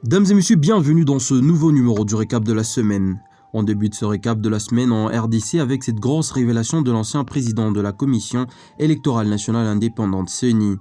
Dames et messieurs, bienvenue dans ce nouveau numéro du récap de la semaine. On débute ce récap de la semaine en RDC avec cette grosse révélation de l'ancien président de la Commission électorale nationale indépendante, CENI.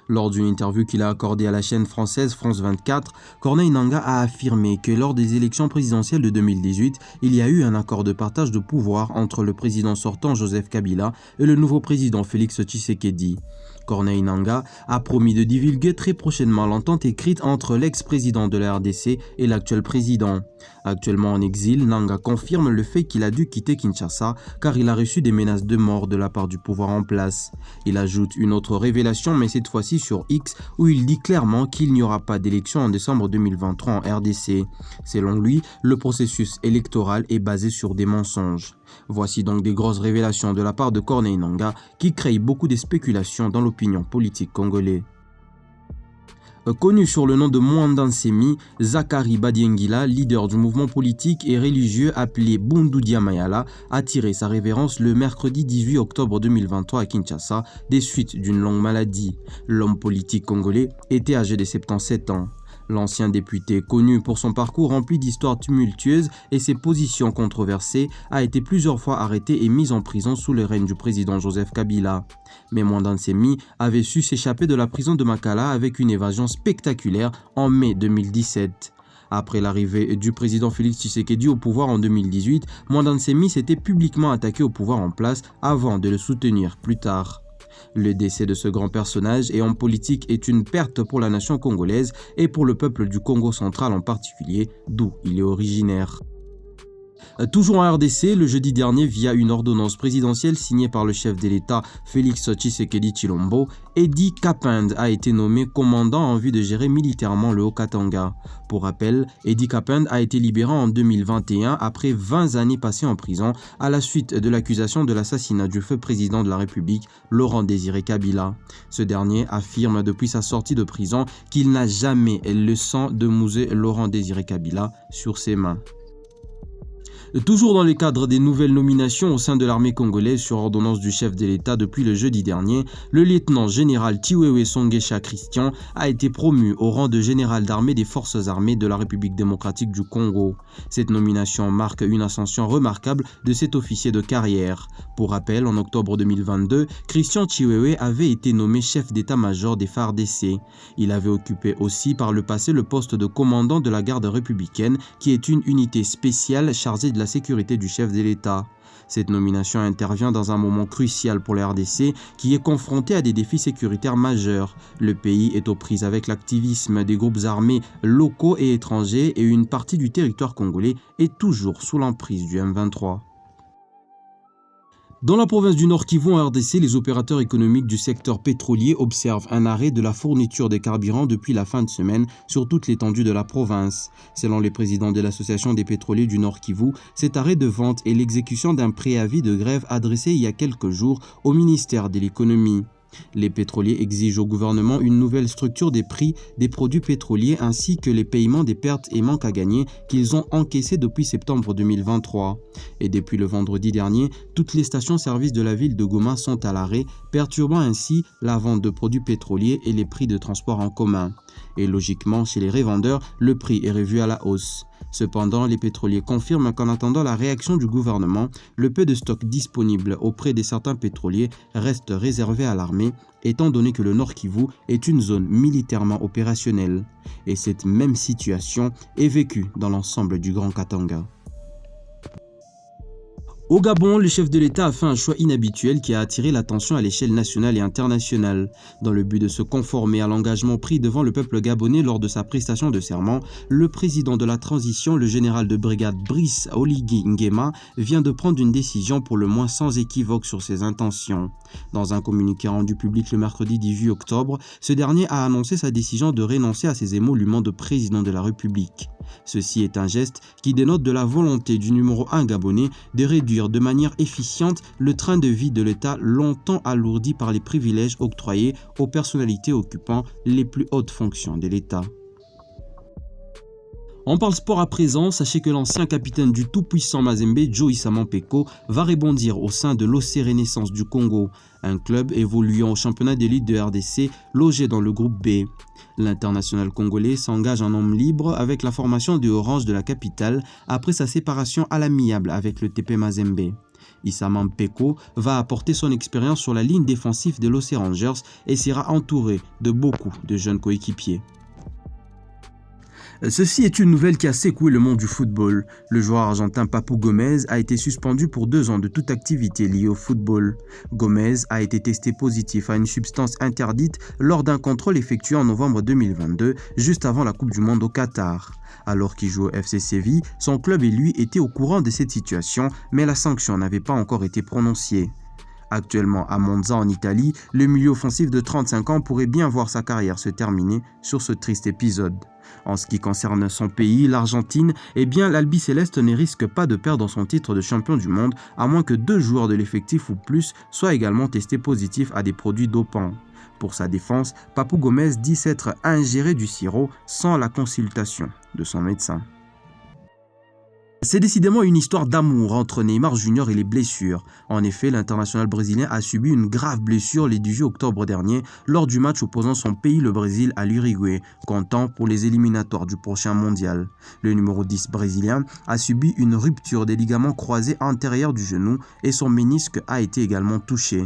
Lors d'une interview qu'il a accordée à la chaîne française France 24, Corneille Nangaa a affirmé que lors des élections présidentielles de 2018, il y a eu un accord de partage de pouvoir entre le président sortant Joseph Kabila et le nouveau président Félix Tshisekedi. Corneille Nangaa a promis de divulguer très prochainement l'entente écrite entre l'ex-président de la RDC et l'actuel président. Actuellement en exil, Nangaa confirme le fait qu'il a dû quitter Kinshasa car il a reçu des menaces de mort de la part du pouvoir en place. Il ajoute une autre révélation, mais cette fois-ci sur X, où il dit clairement qu'il n'y aura pas d'élection en décembre 2023 en RDC. Selon lui, le processus électoral est basé sur des mensonges. Voici donc des grosses révélations de la part de Corneille Nangaa qui créent beaucoup de spéculations dans l'opinion politique congolaise. Connu sur le nom de Mwanda Nsemi, Zakari Badiengila, leader du mouvement politique et religieux appelé Bundu Dia Mayala, a tiré sa révérence le mercredi 18 octobre 2023 à Kinshasa des suites d'une longue maladie. L'homme politique congolais était âgé de 77 ans. L'ancien député, connu pour son parcours rempli d'histoires tumultueuses et ses positions controversées, a été plusieurs fois arrêté et mis en prison sous le règne du président Joseph Kabila. Mais Mwanda Nsemi avait su s'échapper de la prison de Makala avec une évasion spectaculaire en mai 2017. Après l'arrivée du président Félix Tshisekedi au pouvoir en 2018, Mwanda Nsemi s'était publiquement attaqué au pouvoir en place avant de le soutenir plus tard. Le décès de ce grand personnage et homme politique est une perte pour la nation congolaise et pour le peuple du Congo central en particulier, d'où il est originaire. Toujours en RDC, le jeudi dernier, via une ordonnance présidentielle signée par le chef de l'État Félix Tshisekedi Tshilombo, Edi Kapende a été nommé commandant en vue de gérer militairement le Haut-Katanga. Pour rappel, Edi Kapende a été libéré en 2021 après 20 années passées en prison à la suite de l'accusation de l'assassinat du feu président de la République, Laurent Désiré Kabila. Ce dernier affirme depuis sa sortie de prison qu'il n'a jamais le sang de Mouzé Laurent Désiré Kabila sur ses mains. Toujours dans le cadre des nouvelles nominations au sein de l'armée congolaise sur ordonnance du chef de l'État depuis le jeudi dernier, le lieutenant-général Chiwewe Songesha Christian a été promu au rang de général d'armée des forces armées de la République démocratique du Congo. Cette nomination marque une ascension remarquable de cet officier de carrière. Pour rappel, en octobre 2022, Christian Chiwewe avait été nommé chef d'état-major des FARDC. Il avait occupé aussi par le passé le poste de commandant de la garde républicaine, qui est une unité spéciale chargée de la sécurité du chef de l'État. Cette nomination intervient dans un moment crucial pour la RDC qui est confronté à des défis sécuritaires majeurs. Le pays est aux prises avec l'activisme des groupes armés locaux et étrangers et une partie du territoire congolais est toujours sous l'emprise du M23. Dans la province du Nord Kivu en RDC, les opérateurs économiques du secteur pétrolier observent un arrêt de la fourniture des carburants depuis la fin de semaine sur toute l'étendue de la province. Selon les présidents de l'Association des pétroliers du Nord Kivu, cet arrêt de vente est l'exécution d'un préavis de grève adressé il y a quelques jours au ministère de l'économie. Les pétroliers exigent au gouvernement une nouvelle structure des prix des produits pétroliers ainsi que les paiements des pertes et manques à gagner qu'ils ont encaissés depuis septembre 2023. Et depuis le vendredi dernier, toutes les stations-service de la ville de Goma sont à l'arrêt, perturbant ainsi la vente de produits pétroliers et les prix de transport en commun. Et logiquement, chez les revendeurs, le prix est revu à la hausse. Cependant, les pétroliers confirment qu'en attendant la réaction du gouvernement, le peu de stock disponible auprès de certains pétroliers reste réservé à l'armée, étant donné que le Nord Kivu est une zone militairement opérationnelle. Et cette même situation est vécue dans l'ensemble du Grand Katanga. Au Gabon, le chef de l'État a fait un choix inhabituel qui a attiré l'attention à l'échelle nationale et internationale. Dans le but de se conformer à l'engagement pris devant le peuple gabonais lors de sa prestation de serment, le président de la transition, le général de brigade Brice Oligui Nguema, vient de prendre une décision pour le moins sans équivoque sur ses intentions. Dans un communiqué rendu public le mercredi 18 octobre, ce dernier a annoncé sa décision de renoncer à ses émoluments de président de la République. Ceci est un geste qui dénote de la volonté du numéro 1 gabonais de réduire de manière efficiente le train de vie de l'État longtemps alourdi par les privilèges octroyés aux personnalités occupant les plus hautes fonctions de l'État. On parle sport à présent, sachez que l'ancien capitaine du tout-puissant Mazembe, Joe Issama Mpeko, va rebondir au sein de l'OC Renaissance du Congo, un club évoluant au championnat d'élite de RDC, logé dans le groupe B. L'international congolais s'engage en homme libre avec la formation de Orange de la capitale après sa séparation à l'amiable avec le TP Mazembe. Issama Mpeko va apporter son expérience sur la ligne défensive de l'OC Rangers et sera entouré de beaucoup de jeunes coéquipiers. Ceci est une nouvelle qui a secoué le monde du football. Le joueur argentin Papu Gomez a été suspendu pour 2 ans de toute activité liée au football. Gomez a été testé positif à une substance interdite lors d'un contrôle effectué en novembre 2022, juste avant la Coupe du Monde au Qatar. Alors qu'il joue au FC Séville, son club et lui étaient au courant de cette situation, mais la sanction n'avait pas encore été prononcée. Actuellement à Monza en Italie, le milieu offensif de 35 ans pourrait bien voir sa carrière se terminer sur ce triste épisode. En ce qui concerne son pays, l'Argentine, l'Albiceleste ne risque pas de perdre son titre de champion du monde à moins que 2 joueurs de l'effectif ou plus soient également testés positifs à des produits dopants. Pour sa défense, Papu Gomez dit s'être ingéré du sirop sans la consultation de son médecin. C'est décidément une histoire d'amour entre Neymar Jr. et les blessures. En effet, l'international brésilien a subi une grave blessure le 18 octobre dernier lors du match opposant son pays, le Brésil, à l'Uruguay, comptant pour les éliminatoires du prochain mondial. Le numéro 10 brésilien a subi une rupture des ligaments croisés antérieurs du genou et son ménisque a été également touché.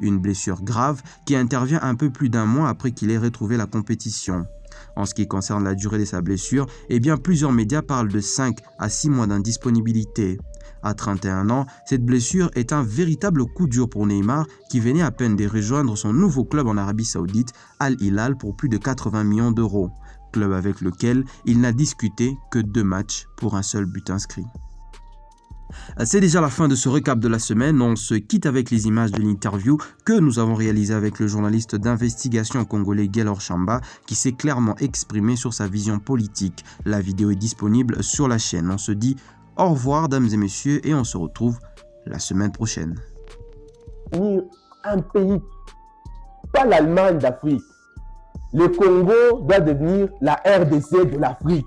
Une blessure grave qui intervient un peu plus d'1 mois après qu'il ait retrouvé la compétition. En ce qui concerne la durée de sa blessure, plusieurs médias parlent de 5 à 6 mois d'indisponibilité. À 31 ans, cette blessure est un véritable coup dur pour Neymar qui venait à peine de rejoindre son nouveau club en Arabie Saoudite, Al Hilal, pour plus de 80 millions d'euros, club avec lequel il n'a disputé que 2 matchs pour un seul but inscrit. C'est déjà la fin de ce récap de la semaine. On se quitte avec les images de l'interview que nous avons réalisée avec le journaliste d'investigation congolais Gaylor Chamba qui s'est clairement exprimé sur sa vision politique. La vidéo est disponible sur la chaîne. On se dit au revoir, dames et messieurs, et on se retrouve la semaine prochaine. Un pays, pas l'Allemagne d'Afrique. Le Congo doit devenir la RDC de l'Afrique.